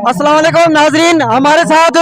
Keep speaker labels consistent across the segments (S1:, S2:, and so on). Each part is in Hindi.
S1: अस्सलाम वालेकुम नाजरीन, हमारे साथ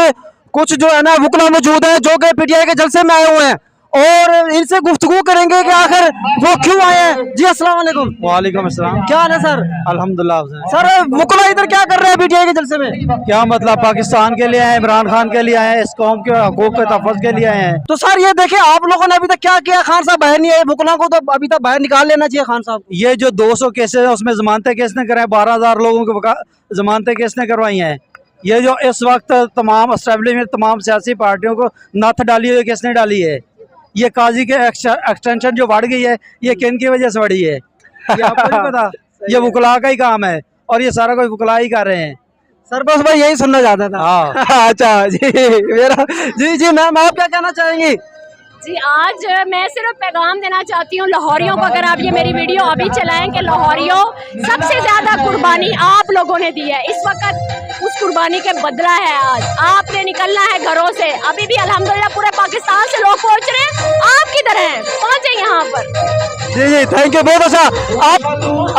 S1: कुछ जो है ना वकला मौजूद है जो कि पीटीआई के जलसे में आए हुए हैं और इनसे गुफ्तगू करेंगे कि आखिर वो क्यों आए हैं। जी अस्सलाम वालेकुम।
S2: वालेकुम अस्सलाम।
S1: क्या हाल है सर?
S2: अल्हम्दुलिल्लाह।
S1: सर वकला इधर क्या कर रहे हैं पीटीआई के जलसे में?
S2: क्या मतलब, पाकिस्तान के लिए आए, इमरान खान के लिए आए हैं, इस कौम के हकूक के तहफ़्फ़ुज़ के लिए आए हैं।
S1: तो सर ये देखिए, आप लोगों ने अभी तक क्या किया? खान साहब बाहर नहीं आए, वकला को तो अभी तक बाहर निकाल लेना चाहिए खान साहब।
S2: ये जो 200 केसेज है उसमें जमानतें किसने कराए? 12,000 लोगों को जमानतें किसने करवाई हैं? ये जो इस वक्त तमाम एस्टेब्लिशमेंट, तमाम सियासी पार्टियों को नथ डाली हुई किसने डाली है? ये काजी के एक्सटेंशन जो बढ़ गई है, ये किन की वजह से बढ़ी है? ये आपको नहीं पता? ये वकला का ही काम है और ये सारा कुछ वकला ही कर रहे हैं।
S1: सर बस भाई यही सुनना चाहता था।
S2: हाँ।
S1: अच्छा जी मैम, आप क्या कहना चाहेंगी?
S3: जी, आज मैं सिर्फ पैगाम देना चाहती हूँ लाहौरियों को, अगर आप ये मेरी वीडियो अभी चलाएं कि लाहौरियों, सबसे ज्यादा कुर्बानी आप लोगों ने दी है। इस वक्त उस कुर्बानी के बदला है आज आपने निकलना है घरों से। अभी भी अल्हम्दुलिल्लाह पूरे पाकिस्तान से लोग पहुंच रहे हैं, आप किधर हैं? पहुंचे यहाँ पर।
S1: जी थैंक यू, बहुत अच्छा।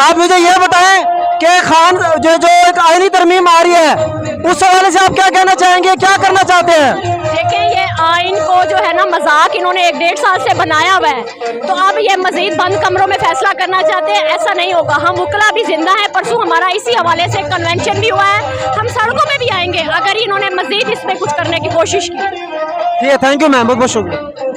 S1: आप मुझे ये बताएं कि खान जो एक आईनी तरमीम आ रही है उस हवाले से आप क्या कहना चाहेंगे, क्या करना चाहते हैं?
S3: देखिए, ये आइन को जो है ना मजाक इन्होंने 1-1.5 साल से बनाया हुआ है, तो अब ये मजीद बंद कमरों में फैसला करना चाहते हैं। ऐसा नहीं होगा। हम वकला भी जिंदा है, परसों हमारा इसी हवाले से कन्वेंशन भी हुआ है, हम सड़कों में भी आएंगे अगर इन्होंने मजीद इसमें कुछ करने की कोशिश की।
S1: थैंक यू मैम, बहुत बहुत शुक्रिया।